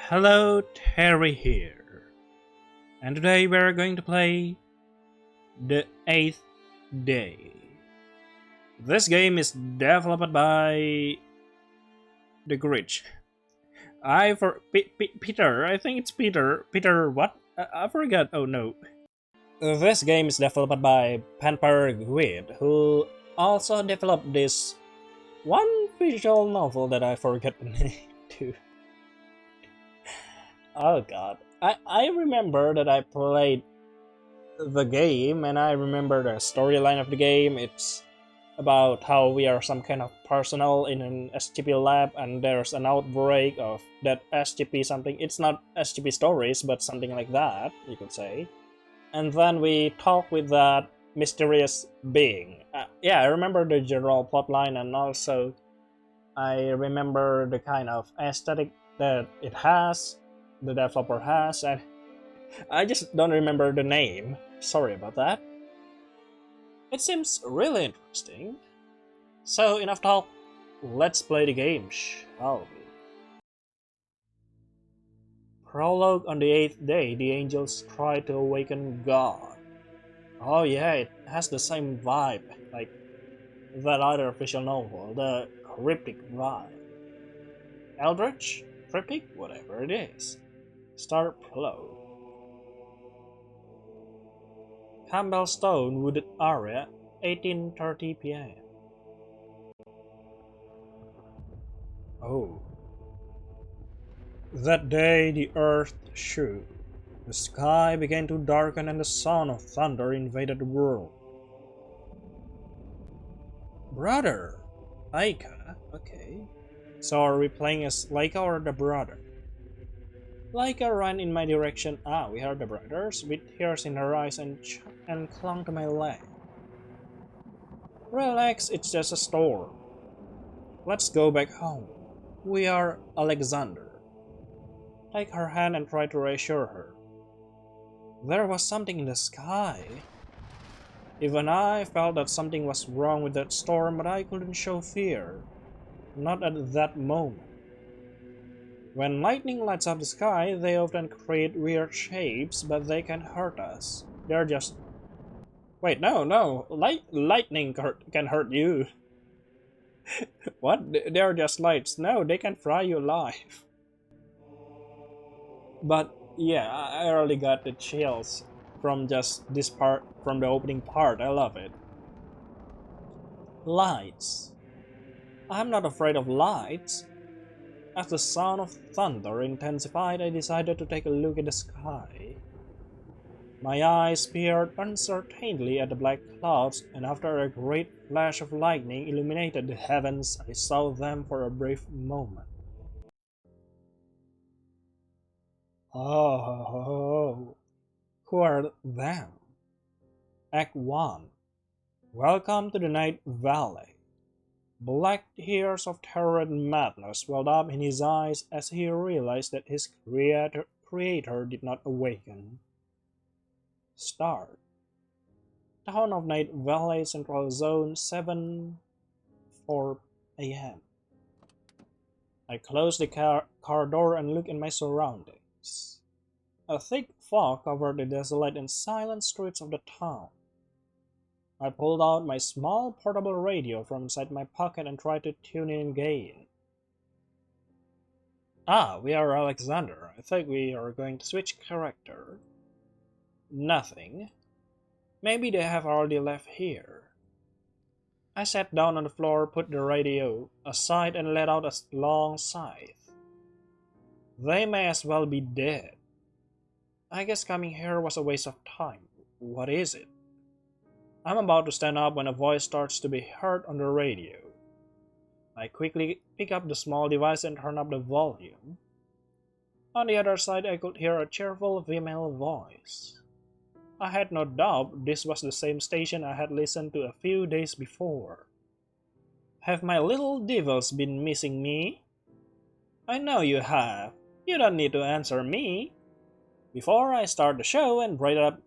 Hello, Terry here, and today we're going to play The Eighth Day. This game is developed by the Grinch. Peter. I think it's Peter. Peter, what? I forgot. Oh no. This game is developed by Panther Guide, who also developed this one visual novel that I forgot the name to. Oh god. I remember that I played the game and I remember the storyline of the game. It's about how we are some kind of personnel in an SCP lab and there's an outbreak of that SCP something. It's not SCP stories, but something like that, you could say. And then we talk with that mysterious being. Yeah, I remember the general plotline, and also I remember the kind of aesthetic that it has, the developer has, and I just don't remember the name. Sorry about that. It seems really interesting. So enough talk, let's play the game, shall we? Prologue. On the 8th day, the angels try to awaken God. Oh yeah, it has the same vibe, like that other official novel, the cryptic vibe. Eldritch? Cryptic? Whatever it is. Start prologue. Campbellstone Wooded Area, 18:30 p.m. Oh. That day the earth shook. The sky began to darken and the sound of thunder invaded the world. Brother! Laika? Okay. So are we playing as Laika or the brother? Laika ran in my direction. Ah, we are the brothers, with tears in her eyes and clung to my leg. Relax, it's just a storm. Let's go back home. We are Alexander. Take her hand and try to reassure her. There was something in the sky. Even I felt that something was wrong with that storm, but I couldn't show fear. Not at that moment. When lightning lights up the sky, they often create weird shapes, but they can hurt us. They're just... Wait, no. Lightning can hurt you. What? They're just lights. No, they can fry you alive. But yeah, I really got the chills from just this part, from the opening part. I love it. Lights. I'm not afraid of lights. As the sound of thunder intensified, I decided to take a look at the sky. My eyes peered uncertainly at the black clouds, and after a great flash of lightning illuminated the heavens, I saw them for a brief moment. Oh, who are them? Act 1. Welcome to the Night Valley. Black tears of terror and madness welled up in his eyes as he realized that his creator did not awaken. Start. Town of Night Valley, Central Zone, 7:04 a.m. I closed the car door and looked at my surroundings. A thick fog covered the desolate and silent streets of the town. I pulled out my small portable radio from inside my pocket and tried to tune in again. Ah, we are Alexander. I think we are going to switch character. Nothing. Maybe they have already left here. I sat down on the floor, put the radio aside, and let out a long sigh. They may as well be dead. I guess coming here was a waste of time. What is it? I'm about to stand up when a voice starts to be heard on the radio. I quickly pick up the small device and turn up the volume. On the other side, I could hear a cheerful female voice. I had no doubt this was the same station I had listened to a few days before. Have my little devils been missing me? I know you have. You don't need to answer me. Before I start the show and brighten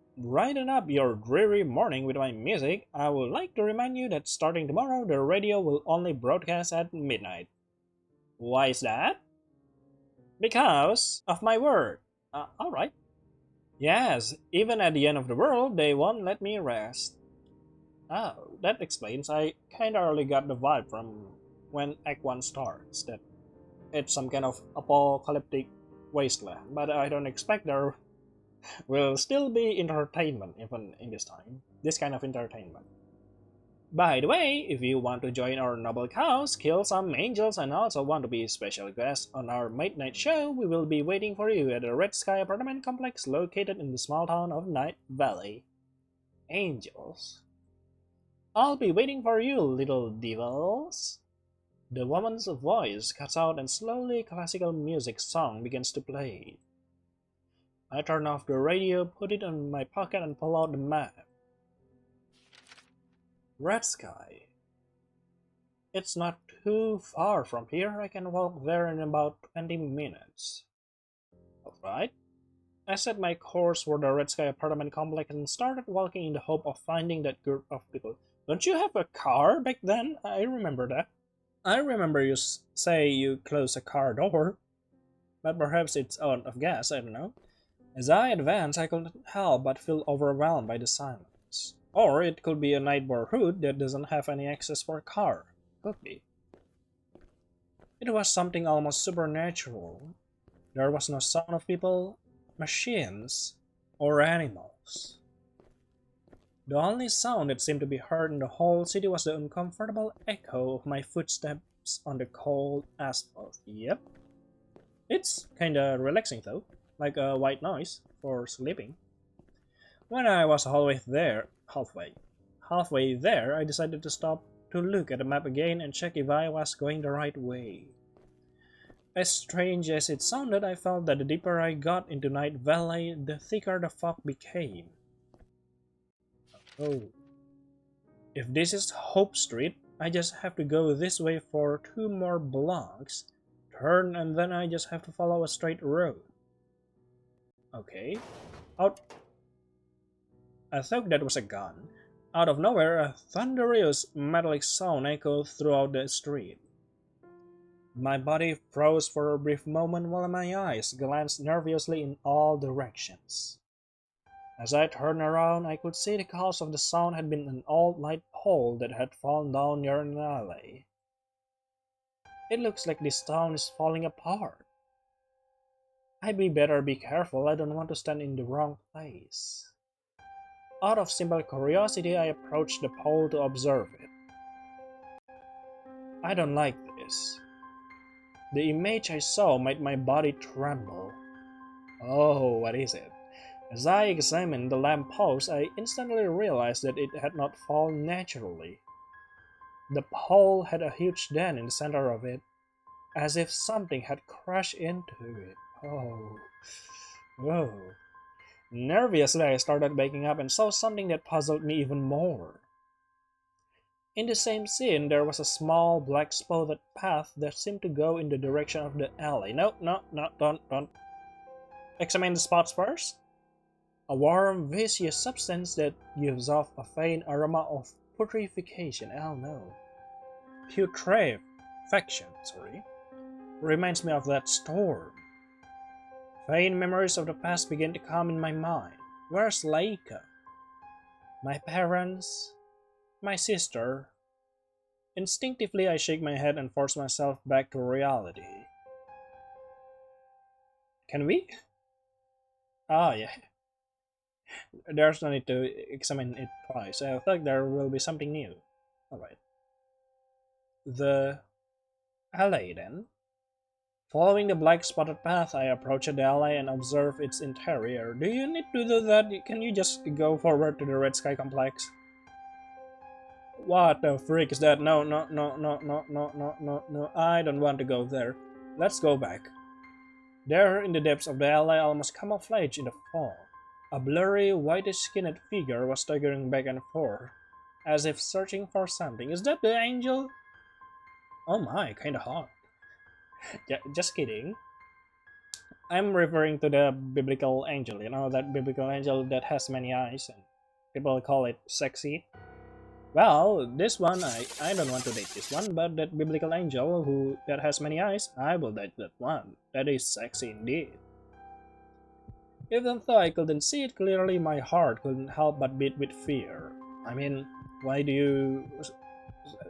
up your dreary morning with my music, I would like to remind you that starting tomorrow, the radio will only broadcast at midnight. Why is that? Because of my word. Alright. Yes, even at the end of the world, they won't let me rest. Oh, that explains. I kinda early got the vibe from when Act 1 starts that it's some kind of apocalyptic wasteland, but I don't expect there will still be entertainment even in this time. This kind of entertainment. By the way, if you want to join our noble cause, kill some angels, and also want to be a special guest on our midnight show, we will be waiting for you at the Red Sky apartment complex located in the small town of Night Valley. Angels? I'll be waiting for you, little devils. The woman's voice cuts out and slowly classical music song begins to play. I turn off the radio, put it in my pocket and pull out the map. Red Sky. It's not too far from here. I can walk there in about 20 minutes. Alright. I set my course for the Red Sky apartment complex and started walking in the hope of finding that group of people. Don't you have a car back then? I remember that. I remember you say you close a car door. But perhaps it's out of gas, I don't know. As I advanced, I couldn't help but feel overwhelmed by the silence. Or it could be a neighborhood that doesn't have any access for a car. Could be. It was something almost supernatural. There was no sound of people, machines, or animals. The only sound that seemed to be heard in the whole city was the uncomfortable echo of my footsteps on the cold asphalt. Yep. It's kinda relaxing though, like a white noise for sleeping. When I was halfway there, I decided to stop to look at the map again and check if I was going the right way. As strange as it sounded, I felt that the deeper I got into Night Valley, the thicker the fog became. Oh. If this is Hope Street, I just have to go this way for 2 more blocks, turn, and then I just have to follow a straight road. Okay. Out. I thought that was a gun. Out of nowhere, a thunderous metallic sound echoed throughout the street. My body froze for a brief moment while my eyes glanced nervously in all directions. As I turned around, I could see the cause of the sound had been an old light pole that had fallen down near an alley. It looks like this town is falling apart. I'd better be careful, I don't want to stand in the wrong place. Out of simple curiosity, I approached the pole to observe it. I don't like this. The image I saw made my body tremble. Oh, what is it? As I examined the lamppost, I instantly realized that it had not fallen naturally. The pole had a huge dent in the center of it, as if something had crashed into it. Oh, whoa. Nervously, I started waking up and saw something that puzzled me even more. In the same scene, there was a small black spotted path that seemed to go in the direction of the alley. No, don't. Examine the spots first. A warm, viscous substance that gives off a faint aroma of putrefaction. Oh no. Putrefaction, sorry. Reminds me of that storm. Faint memories of the past begin to come in my mind. Where's Laika? My parents? My sister? Instinctively, I shake my head and force myself back to reality. Can we? Ah, yeah. There's no need to examine it twice. I thought there will be something new. Alright. The alley then. Following the black spotted path, I approach the alley and observe its interior. Do you need to do that? Can you just go forward to the Red Sky complex? What the freak is that? No. I don't want to go there. Let's go back. There, in the depths of the alley, almost camouflaged in the fog, a blurry, whitish-skinned figure was staggering back and forth, as if searching for something. Is that the angel? Oh my, kinda hot. Just kidding. I'm referring to the biblical angel, you know, that biblical angel that has many eyes, and people call it sexy. Well, this one, I don't want to date this one, but that biblical angel that has many eyes, I will date that one. That is sexy indeed. Even though I couldn't see it clearly, my heart couldn't help but beat with fear. I mean, why do you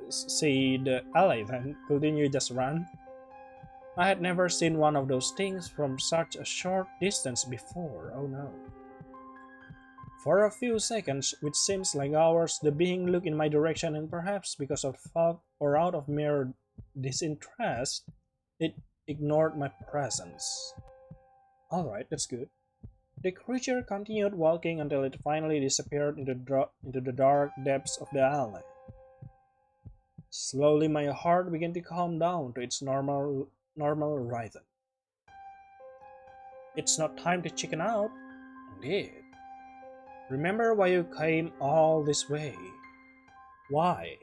see the alley then? Couldn't you just run? I had never seen one of those things from such a short distance before. Oh no. For a few seconds, which seems like hours, the being looked in my direction, and perhaps because of fog or out of mere disinterest, it ignored my presence. Alright, that's good. The creature continued walking until it finally disappeared into the dark depths of the alley. Slowly my heart began to calm down to its normal rhythm. It's not time to chicken out. Indeed. Remember why you came all this way. Why?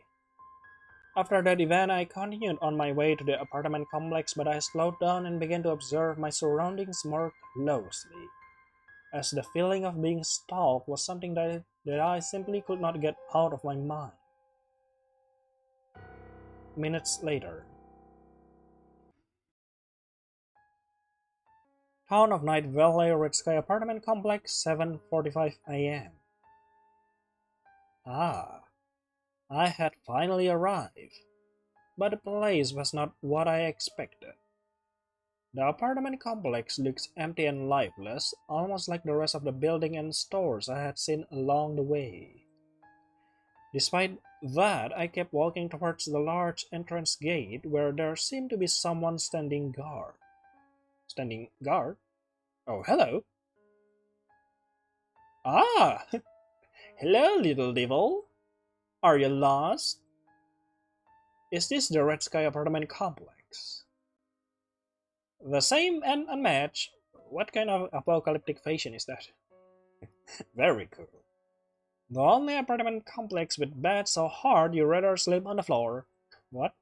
After that event, I continued on my way to the apartment complex, but I slowed down and began to observe my surroundings more closely, as the feeling of being stalked was something that I simply could not get out of my mind. Minutes later. Town of Night Valley, Red Sky Apartment Complex, 7:45 a.m. Ah, I had finally arrived, but the place was not what I expected. The apartment complex looks empty and lifeless, almost like the rest of the building and stores I had seen along the way. Despite that, I kept walking towards the large entrance gate where there seemed to be someone standing guard. Standing guard? Oh, hello. Ah, hello, little devil. Are you lost? Is this the Red Sky apartment complex? The same and unmatched. What kind of apocalyptic fashion is that? Very cool. The only apartment complex with beds so hard you rather sleep on the floor. What?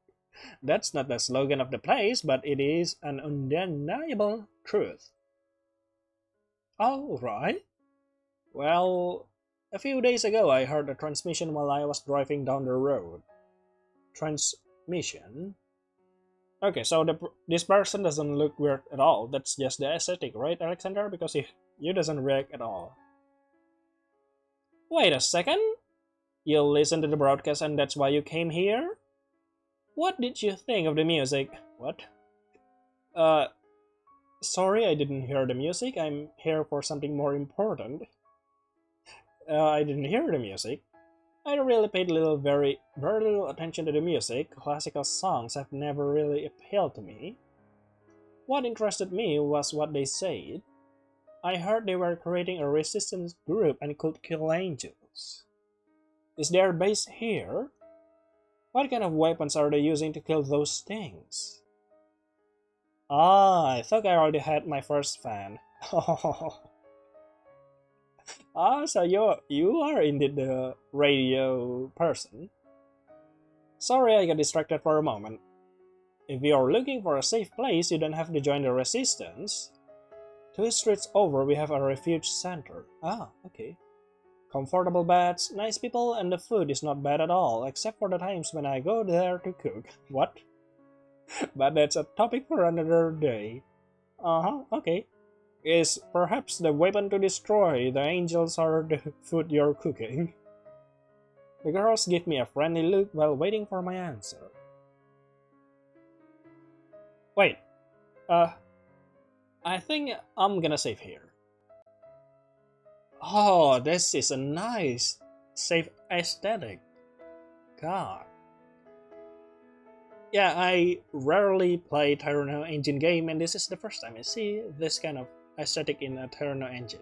That's not the slogan of the place, but it is an undeniable truth. Alright. Well, a few days ago I heard a transmission while I was driving down the road. Transmission? Okay, so this person doesn't look weird at all. That's just the aesthetic, right, Alexander? Because he doesn't react at all. Wait a second? You listened to the broadcast and that's why you came here? What did you think of the music? What? Uh, sorry I didn't hear the music. I'm here for something more important. I didn't hear the music. I really paid very little attention to the music. Classical songs have never really appealed to me. What interested me was what they said. I heard they were creating a resistance group and could kill angels. Is their base here? What kind of weapons are they using to kill those things? Ah, I thought I already had my first fan. Ah, so you are indeed the radio person. Sorry I got distracted for a moment. If you're looking for a safe place, you don't have to join the resistance. 2 streets over we have a refuge center. Ah, okay. Comfortable beds, nice people, and the food is not bad at all, except for the times when I go there to cook. What? But that's a topic for another day. Uh-huh, okay. Is perhaps the weapon to destroy the angels or the food you're cooking? The girls give me a friendly look while waiting for my answer. Wait, I think I'm gonna save here. Oh, this is a nice, safe aesthetic. God. Yeah, I rarely play Terrorose engine game, and this is the first time I see this kind of aesthetic in a Terrorose engine.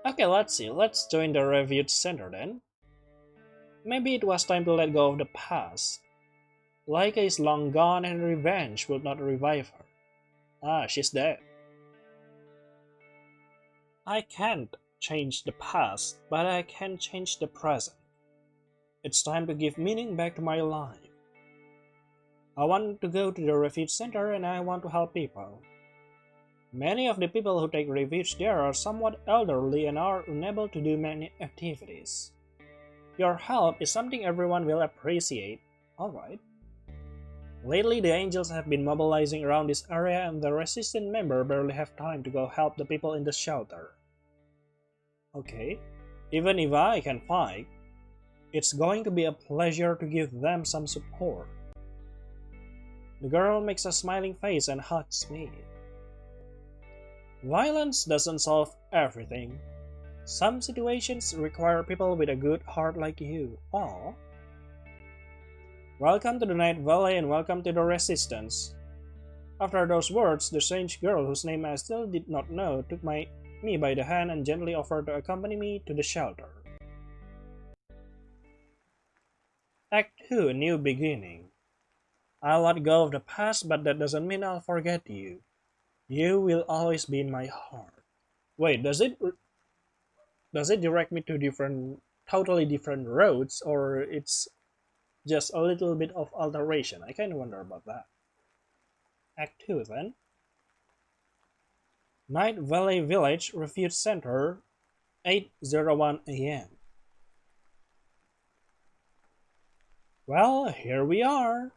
Okay, let's see. Let's join the refuge center then. Maybe it was time to let go of the past. Laika is long gone and revenge will not revive her. Ah, she's dead. I can't change the past, but I can change the present. It's time to give meaning back to my life. I want to go to the refuge center and I want to help people. Many of the people who take refuge there are somewhat elderly and are unable to do many activities. Your help is something everyone will appreciate. Alright. Lately, the angels have been mobilizing around this area and the resistant member barely have time to go help the people in the shelter. Okay. Even if I can fight, it's going to be a pleasure to give them some support. The girl makes a smiling face and hugs me. Violence doesn't solve everything. Some situations require people with a good heart like you. Aww. Welcome to the Night Valley and welcome to the Resistance. After those words, the strange girl whose name I still did not know took me by the hand and gently offered to accompany me to the shelter. Act 2, A New Beginning. I'll let go of the past, but that doesn't mean I'll forget you. You will always be in my heart. Wait, does it direct me to totally different roads, or it's just a little bit of alteration? I kind of wonder about that. Act 2 then. Night Valley Village Refuge Center, 8:01 AM. Well, here we are.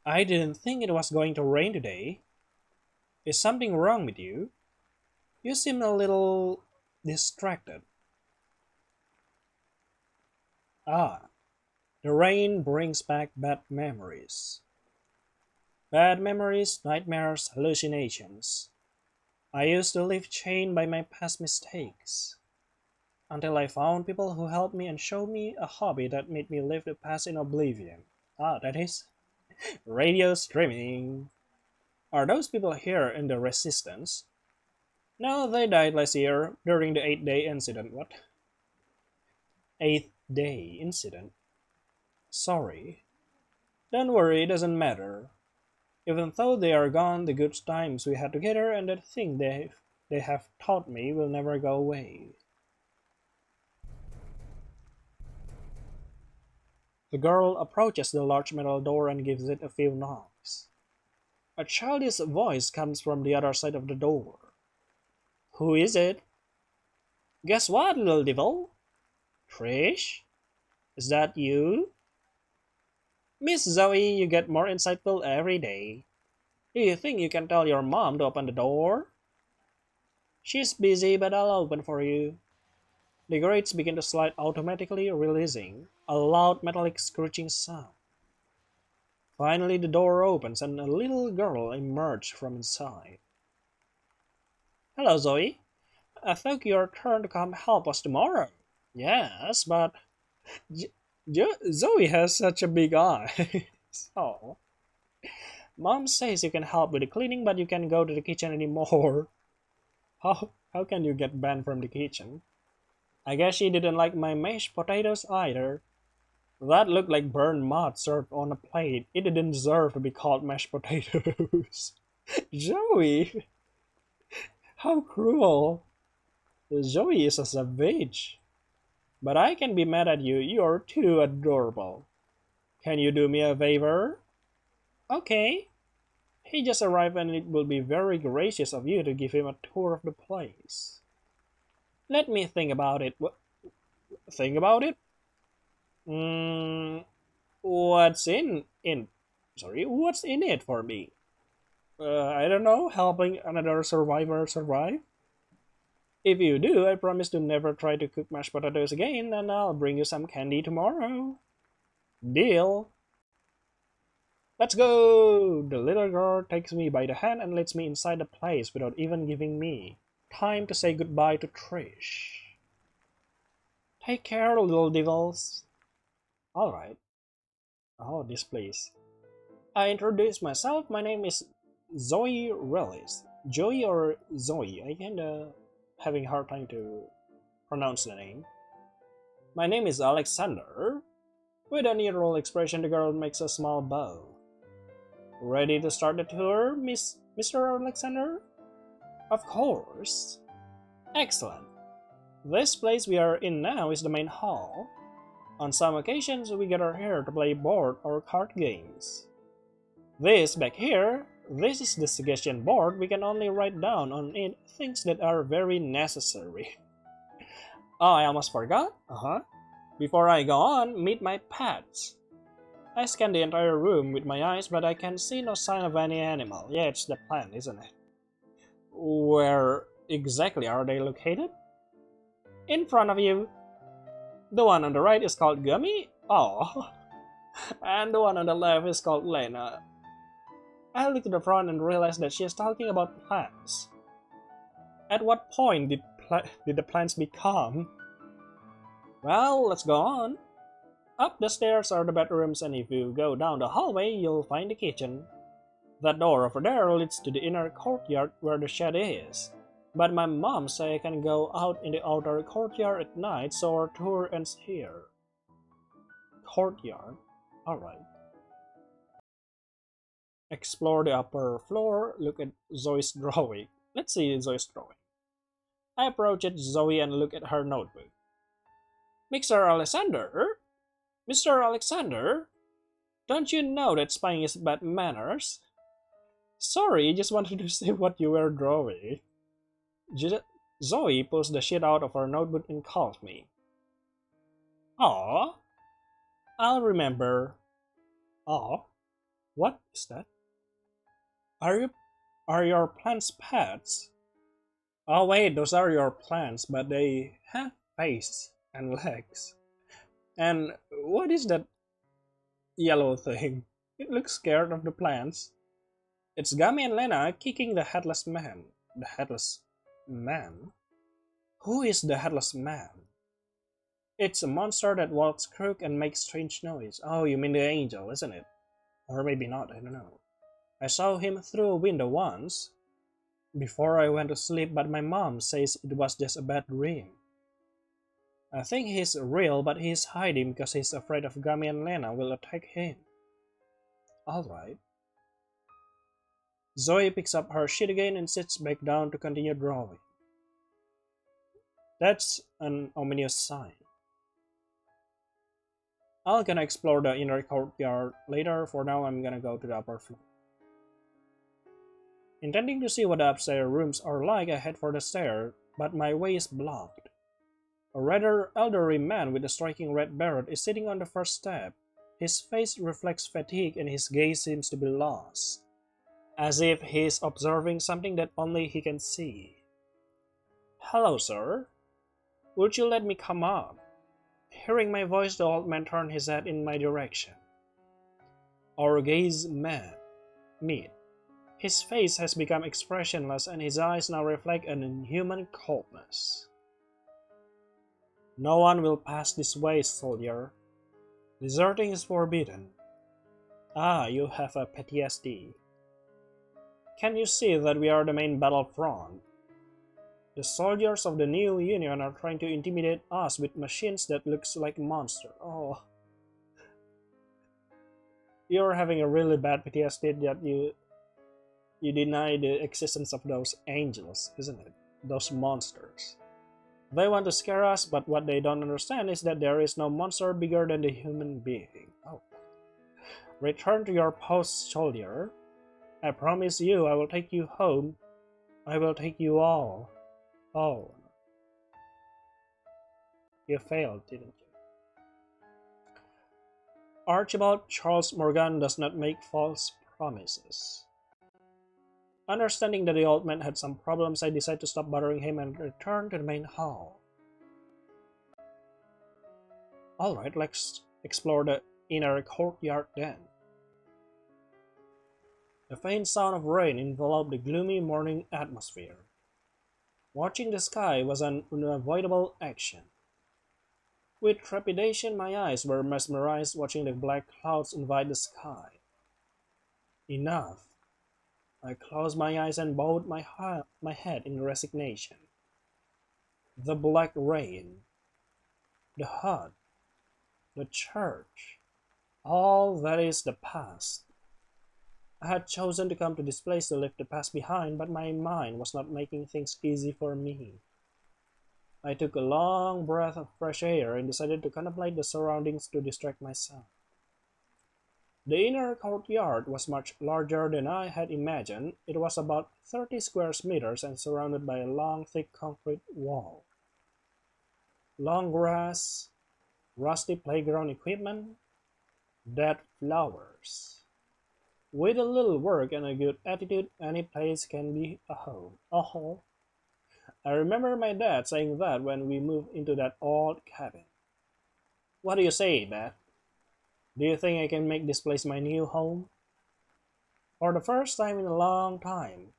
I didn't think it was going to rain today. Is something wrong with you? You seem a little distracted. Ah, the rain brings back bad memories. Bad memories, nightmares, hallucinations. I used to live chained by my past mistakes. Until I found people who helped me and showed me a hobby that made me live the past in oblivion. Ah, that is radio streaming. Are those people here in the Resistance? No, they died last year during the 8-day incident. What? 8-day incident? Sorry. Don't worry, it doesn't matter. Even though they are gone, the good times we had together and the thing they have taught me will never go away. The girl approaches the large metal door and gives it a few knocks. A childish voice comes from the other side of the door. Who is it? Guess what, little devil? Trish? Is that you? Miss Zoe, you get more insightful every day. Do you think you can tell your mom to open the door? She's busy, but I'll open for you. The grates begin to slide automatically, releasing a loud metallic screeching sound. Finally, the door opens and a little girl emerges from inside. Hello, Zoe. I thought your turn to come help us tomorrow. Yes, but Zoe has such a big eye. Oh. Mom says you can help with the cleaning, but you can't go to the kitchen anymore. How can you get banned from the kitchen? I guess she didn't like my mashed potatoes either. That looked like burned mud served on a plate. It didn't deserve to be called mashed potatoes. Zoe! How cruel! Zoe is a savage. But I can be mad at you. You're too adorable. Can you do me a favor? Okay. He just arrived and it will be very gracious of you to give him a tour of the place. Let me think about it. Think about it? What's in it for me? I don't know, helping another survivor survive? If you do, I promise to never try to cook mashed potatoes again, and I'll bring you some candy tomorrow. Deal? Let's go! The little girl takes me by the hand and leads me inside the place without even giving me time to say goodbye to Trish. Take care, little devils. Alright. Oh, this place. I introduce myself. My name is Zoe Relis. Joey or Zoe? I kinda having a hard time to pronounce the name. My name is Alexander. With a neutral expression, the girl makes a small bow. Ready to start the tour, Mr. Alexander? Of course. Excellent. This place we are in now is the main hall. On some occasions, we gather here to play board or card games. This back here This is the suggestion board. We can only write down on it things that are very necessary. Oh, I almost forgot. Before I go on, meet my pets. I scan the entire room with my eyes, but I can see no sign of any animal. Yeah, it's the plant, isn't it? Where exactly are they located? In front of you. The one on the right is called Gummy. Oh. And the one on the left is called Lena. I look to the front and realize that she is talking about plants. At what point did the plants become? Well, let's go on. Up the stairs are the bedrooms, and if you go down the hallway, you'll find the kitchen. That door over there leads to the inner courtyard where the shed is. But my mom said I can go out in the outer courtyard at night, so our tour ends here. Courtyard? Alright. Explore the upper floor, look at Zoe's drawing. Let's see Zoe's drawing. I approach Zoe and look at her notebook. Mr. Alexander? Mr. Alexander? Don't you know that spying is bad manners? Sorry, just wanted to see what you were drawing. Zoe pulls the shit out of her notebook and calls me. Aw, I'll remember. Aw, what is that? Are your plants pets? Oh wait, those are your plants, but they have face and legs. And what is that yellow thing? It looks scared of the plants. It's Gummy and Lena kicking the headless man. The headless man? Who is the headless man? It's a monster that walks crooked and makes strange noise. Oh, you mean the angel, isn't it? Or maybe not, I don't know. I saw him through a window once before I went to sleep, but my mom says it was just a bad dream. I think he's real, but he's hiding because he's afraid of Gummy and Lena will attack him. Alright. Zoe picks up her sheet again and sits back down to continue drawing. That's an ominous sign. I'm gonna explore the inner courtyard later. For now, I'm gonna go to the upper floor. Intending to see what the upstairs rooms are like, I head for the stair, but my way is blocked. A rather elderly man with a striking red beret is sitting on the first step. His face reflects fatigue and his gaze seems to be lost, as if he is observing something that only he can see. Hello, sir. Would you let me come up? Hearing my voice, the old man turned his head in my direction. Our gaze meet. His face has become expressionless and his eyes now reflect an inhuman coldness. No one will pass this way, soldier. Deserting is forbidden. Ah, you have a PTSD. Can you see that we are the main battlefront? The soldiers of the new Union are trying to intimidate us with machines that looks like monsters. Oh. You're having a really bad PTSD that you deny the existence of those angels, isn't it? Those monsters. They want to scare us, but what they don't understand is that there is no monster bigger than the human being. Oh. Return to your post, soldier. I promise you I will take you home. I will take you all. Oh. You failed, didn't you? Archibald Charles Morgan does not make false promises. Understanding that the old man had some problems, I decided to stop bothering him and return to the main hall. Alright, let's explore the inner courtyard then. The faint sound of rain enveloped the gloomy morning atmosphere. Watching the sky was an unavoidable action. With trepidation, my eyes were mesmerized watching the black clouds invade the sky. Enough. I closed my eyes and bowed my head in resignation. The black rain, the hut, the church, all that is the past. I had chosen to come to this place to leave the past behind, but my mind was not making things easy for me. I took a long breath of fresh air and decided to contemplate the surroundings to distract myself. The inner courtyard was much larger than I had imagined. It was about 30 square meters and surrounded by a long, thick concrete wall. Long grass, rusty playground equipment, dead flowers. With a little work and a good attitude, any place can be a home. Oh, I remember my dad saying that when we moved into that old cabin. What do you say, Dad? Do you think I can make this place my new home? For the first time in a long time,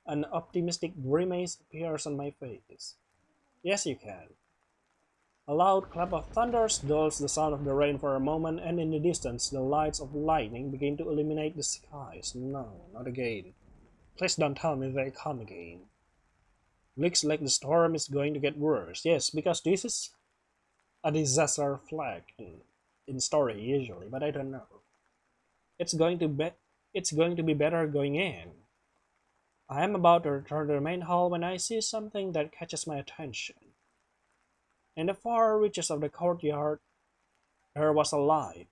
an optimistic grimace appears on my face. Yes, you can. A loud clap of thunder dulls the sound of the rain for a moment, and in the distance the lights of lightning begin to illuminate the skies. No, not again. Please don't tell me they come again. Looks like the storm is going to get worse. Yes, because this is a disaster flag in story usually, but I don't know. It's going to be better going in. I am about to return to the main hall when I see something that catches my attention. In the far reaches of the courtyard, there was a light.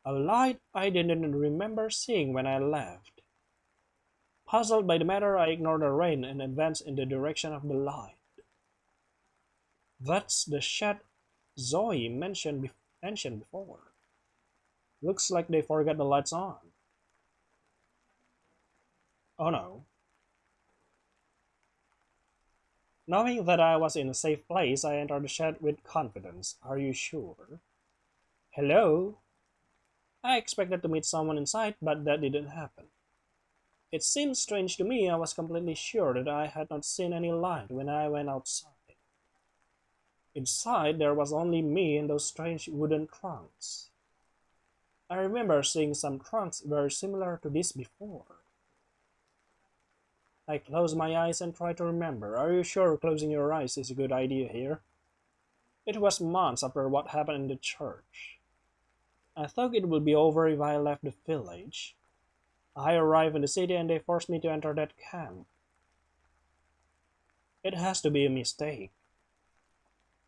A light I didn't remember seeing when I left. Puzzled by the matter, I ignored the rain and advanced in the direction of the light. That's the shed Zoe mentioned before. Looks like they forgot the lights on. Oh no. Knowing that I was in a safe place, I entered the shed with confidence. Are you sure? Hello? I expected to meet someone inside, but that didn't happen. It seemed strange to me. I was completely sure that I had not seen any light when I went outside. Inside, there was only me and those strange wooden trunks. I remember seeing some trunks very similar to this before. I closed my eyes and tried to remember. Are you sure closing your eyes is a good idea here? It was months after what happened in the church. I thought it would be over if I left the village. I arrived in the city and they forced me to enter that camp. It has to be a mistake.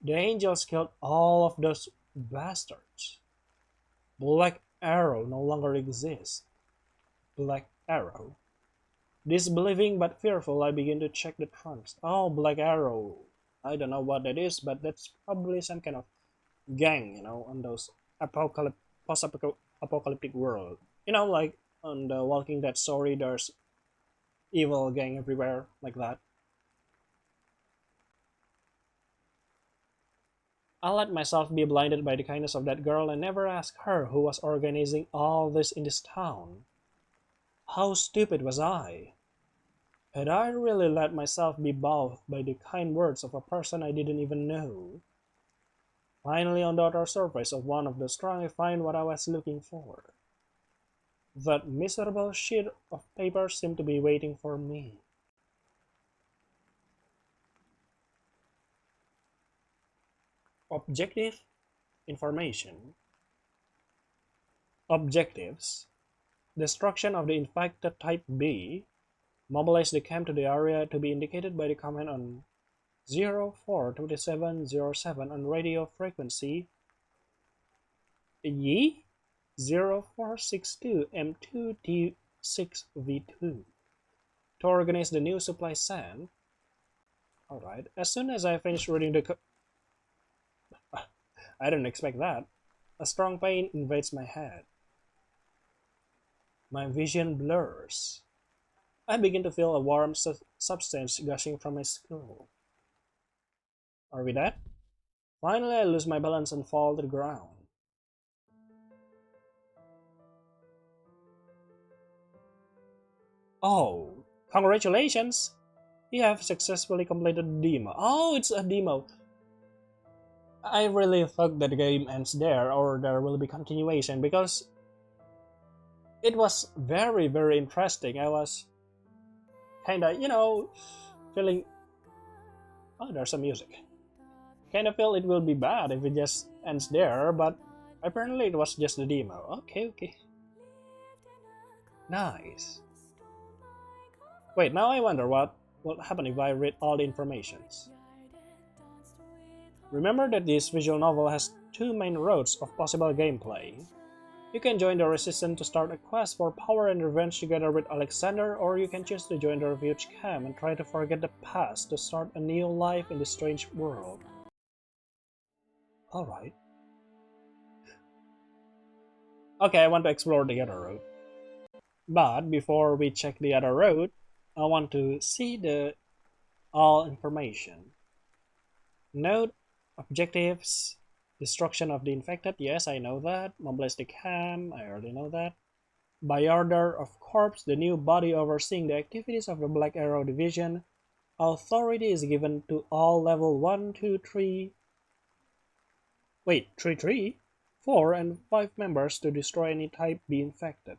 The angels killed all of those bastards. Black Arrow no longer exists. Black Arrow. Disbelieving but fearful, I begin to check the trunks. Oh, Black Arrow. I don't know what that is, but that's probably some kind of gang, on those post-apocalyptic world. Like on the Walking Dead story, there's evil gang everywhere, like that. I let myself be blinded by the kindness of that girl and never asked her who was organizing all this in this town. How stupid was I? Had I really let myself be bowed by the kind words of a person I didn't even know? Finally, on the outer surface of one of the strong, I find what I was looking for. That miserable sheet of paper seemed to be waiting for me. Objective information. Objectives: destruction of the infected type B. Mobilize the camp to the area to be indicated by the command on 042707 on radio frequency Yi 0462M2T6V2 to organize the new supply send. Alright, as soon as I finish reading the I didn't expect that. A strong pain invades my head. My vision blurs. I begin to feel a warm substance gushing from my skull. Are we dead? Finally, I lose my balance and fall to the ground. Oh, congratulations! You have successfully completed the demo. Oh, it's a demo. I really thought that the game ends there or there will be continuation because it was very, very interesting. I was kinda, feeling. Oh, there's some music. Kinda feel it will be bad if it just ends there, but apparently it was just the demo. Okay. Nice. Wait, now I wonder what will happen if I read all the informations. Remember that this visual novel has two main roads of possible gameplay. You can join the Resistance to start a quest for power and revenge together with Alexander, or you can choose to join the refuge camp and try to forget the past to start a new life in this strange world. Alright. Okay, I want to explore the other road. But before we check the other road, I want to see the all information. Note, objectives, destruction of the infected, yes I know that. Mobilize the camp, I already know that. By order of Corps, the new body overseeing the activities of the Black Arrow Division, authority is given to all level 1, 2, 3, wait, 3, 4 and 5 members to destroy any type be infected.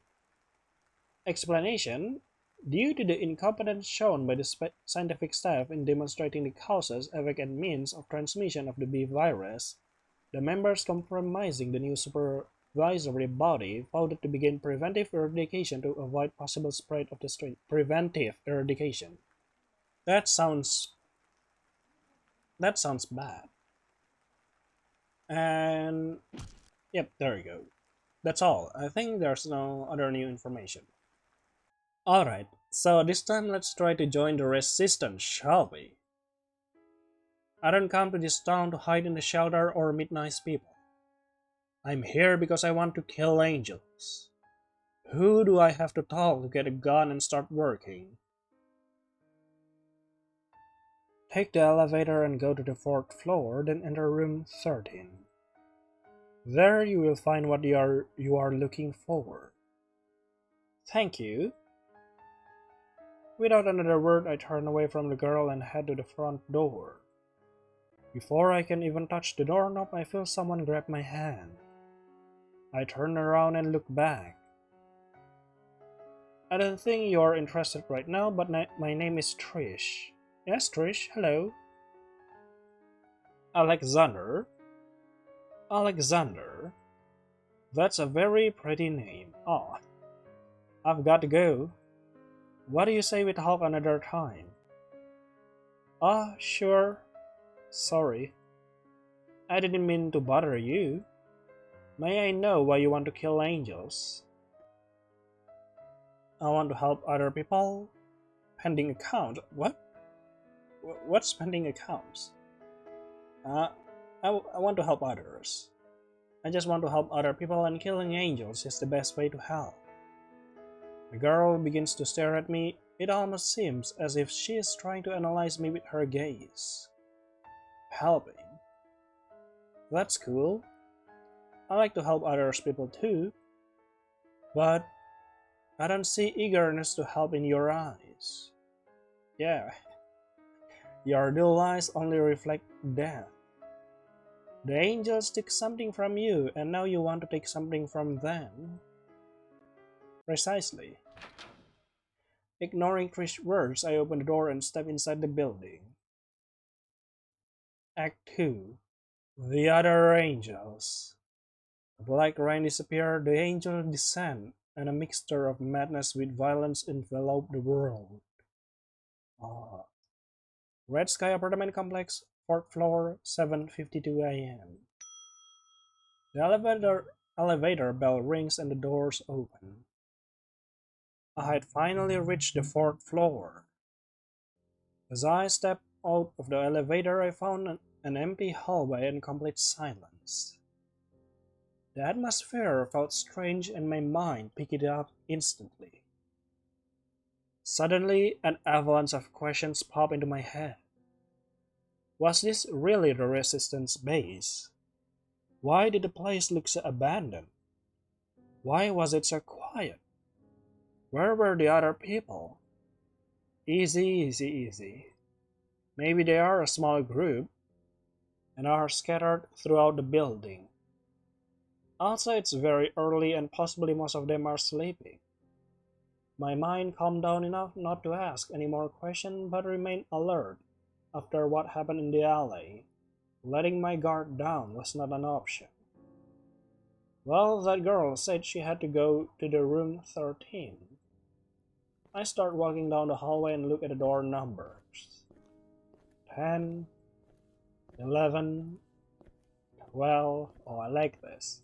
Explanation: due to the incompetence shown by the scientific staff in demonstrating the causes, effect and means of transmission of the B virus, the members compromising the new supervisory body voted to begin preventive eradication to avoid possible spread of the strain. Preventive eradication. That sounds bad. And yep, there you go. That's all. I think there's no other new information. Alright, so this time let's try to join the resistance, shall we? I don't come to this town to hide in the shelter or meet nice people. I'm here because I want to kill angels. Who do I have to talk to get a gun and start working? Take the elevator and go to the 4th floor, then enter room 13. There you will find what you are looking for. Thank you. Without another word, I turn away from the girl and head to the front door. Before I can even touch the doorknob, I feel someone grab my hand. I turn around and look back. I don't think you are interested right now, but my name is Trish. Yes, Trish, hello. Alexander? Alexander? That's a very pretty name. Oh, I've got to go. What do you say we talk another time? Ah, sure. Sorry. I didn't mean to bother you. May I know why you want to kill angels? I want to help other people. Pending account. What? What's pending accounts? I want to help others. I just want to help other people, and killing angels is the best way to help. The girl begins to stare at me. It almost seems as if she is trying to analyze me with her gaze. Helping? That's cool. I like to help others people too. But I don't see eagerness to help in your eyes. Yeah, your dull eyes only reflect death. The angels took something from you, and now you want to take something from them. Precisely. Ignoring Trish's words, I open the door and step inside the building. Act 2. The Other Angels. The black rain disappeared, the angels descend, and a mixture of madness with violence enveloped the world. Red Sky Apartment Complex, 4th floor, 7:52 a.m. The elevator bell rings and the doors open. I had finally reached the 4th floor. As I stepped out of the elevator, I found an empty hallway and complete silence. The atmosphere felt strange and my mind picked it up instantly. Suddenly, an avalanche of questions popped into my head. Was this really the Resistance base? Why did the place look so abandoned? Why was it so quiet? Where were the other people? Easy, easy, easy. Maybe they are a small group and are scattered throughout the building. Also, it's very early and possibly most of them are sleeping. My mind calmed down enough not to ask any more questions but remain alert after what happened in the alley. Letting my guard down was not an option. Well, that girl said she had to go to the room 13. I start walking down the hallway and look at the door numbers. 10, 11, 12, oh I like this.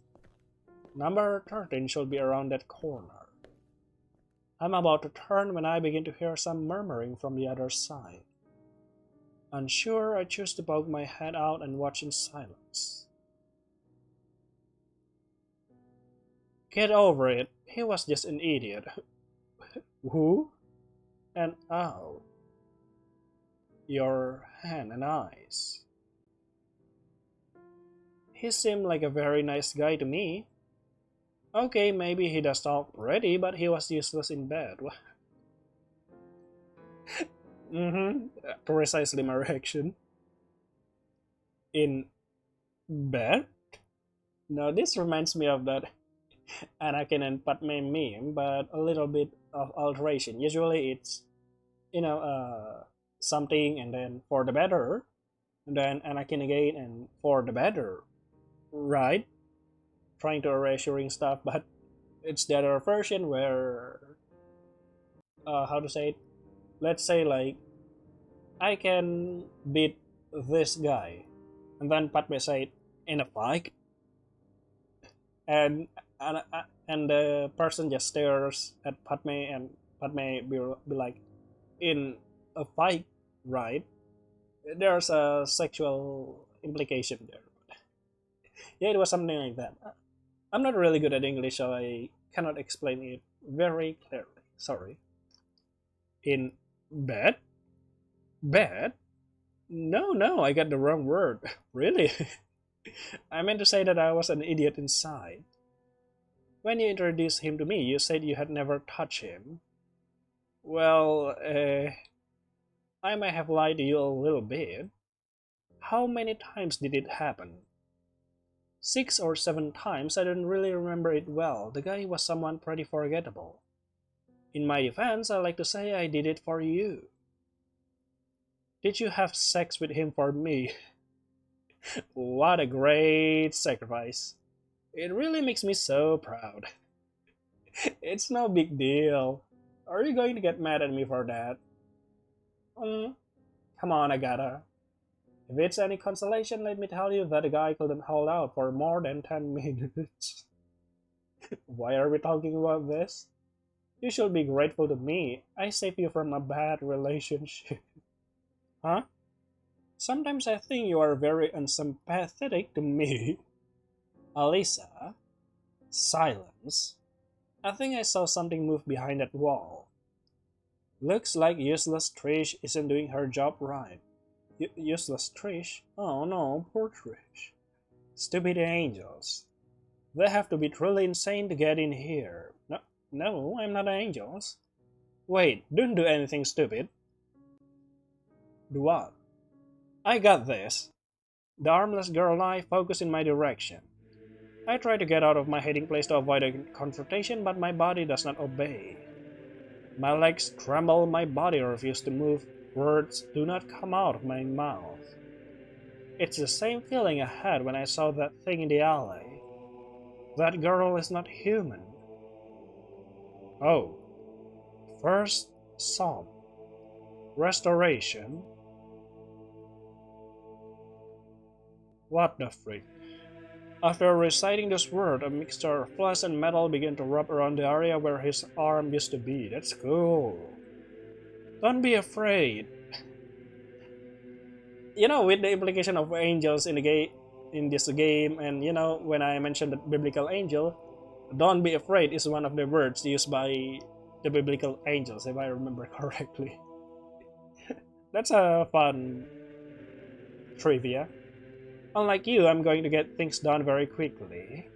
Number 13 should be around that corner. I'm about to turn when I begin to hear some murmuring from the other side. Unsure, I choose to poke my head out and watch in silence. Get over it. He was just an idiot. Who? And oh, your hand and eyes. He seemed like a very nice guy to me. Okay, maybe he does talk pretty, but he was useless in bed. Precisely my reaction. In bed? Now this reminds me of that Anakin and Padme meme, but a little bit of alteration. Usually it's, something and then for the better, and then Anakin again and for the better, right? Trying to reassuring stuff, but it's the other version where, how to say it? Let's say like, I can beat this guy, and then Padme said in a fight, and and, and the person just stares at Padme, and Padme be like, in a fight, right? There's a sexual implication there. Yeah, it was something like that. I'm not really good at English, so I cannot explain it very clearly. Sorry. In bed? Bed? No, I got the wrong word. Really? I meant to say that I was an idiot inside. When you introduced him to me, you said you had never touched him. Well, I might have lied to you a little bit. How many times did it happen? 6 or 7 times. I don't really remember it well. The guy was someone pretty forgettable. In my defense, I like to say I did it for you. Did you have sex with him for me? What a great sacrifice. It really makes me so proud. It's no big deal. Are you going to get mad at me for that? Come on, Agatha. If it's any consolation, let me tell you that the guy couldn't hold out for more than 10 minutes. Why are we talking about this? You should be grateful to me. I saved you from a bad relationship. Huh? Sometimes I think you are very unsympathetic to me. Alyssa? Silence. I think I saw something move behind that wall. Looks like useless Trish isn't doing her job right. Useless Trish? Oh no, poor Trish. Stupid angels. They have to be truly insane to get in here. No, I'm not angels. Wait, don't do anything stupid. Do what? I got this. The armless girl and I focus in my direction. I try to get out of my hiding place to avoid a confrontation, but my body does not obey. My legs tremble, my body refuses to move, words do not come out of my mouth. It's the same feeling I had when I saw that thing in the alley. That girl is not human. Oh. First sob. Restoration. What the freak? After reciting this word, a mixture of flesh and metal began to wrap around the area where his arm used to be. That's cool. Don't be afraid. With the implication of angels in this game, and when I mentioned the biblical angel, don't be afraid is one of the words used by the biblical angels, if I remember correctly. That's a fun trivia. Unlike you, I'm going to get things done very quickly.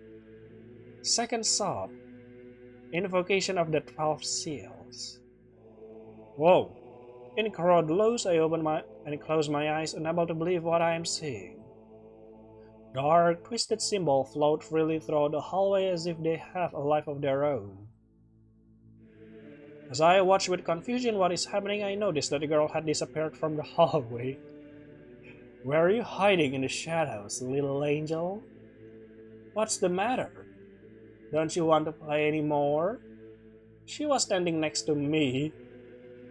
Second sob. Invocation of the 12 seals. Whoa. In crowd lows, I open and close my eyes, unable to believe what I am seeing. Dark, twisted symbols float freely through the hallway as if they have a life of their own. As I watch with confusion what is happening, I notice that the girl had disappeared from the hallway. Where are you hiding in the shadows, little angel? What's the matter? Don't you want to play anymore? She was standing next to me.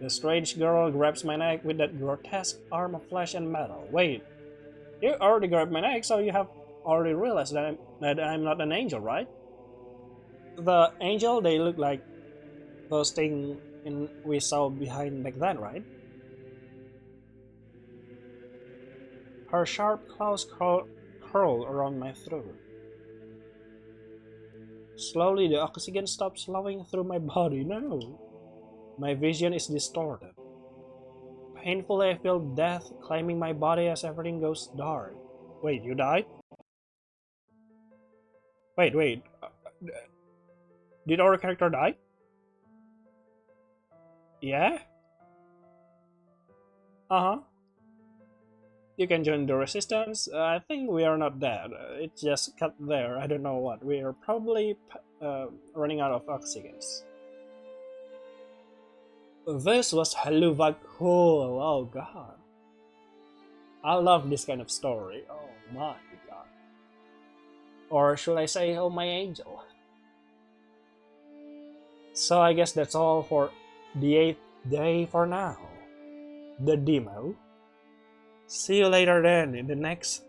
The strange girl grabs my neck with that grotesque arm of flesh and metal. Wait, you already grabbed my neck, so you have already realized that I'm not an angel, right? The angel, they look like those things we saw behind back then, right? Her sharp claws curl around my throat. Slowly, the oxygen stops flowing through my body. No! My vision is distorted. Painfully, I feel death claiming my body as everything goes dark. Wait, you died? Wait. Did our character die? Yeah? Uh-huh. You can join the resistance. I think we are not dead. It just cut there. I don't know what. We are probably running out of oxygen. This was Haluva cool. Oh god. I love this kind of story. Oh my god. Or should I say, oh my angel. So I guess that's all for the 8th day for now. The demo. See you later then in the next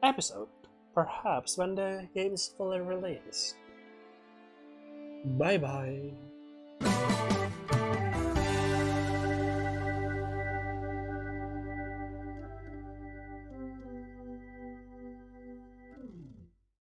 episode. Perhaps when the game is fully released. Bye bye.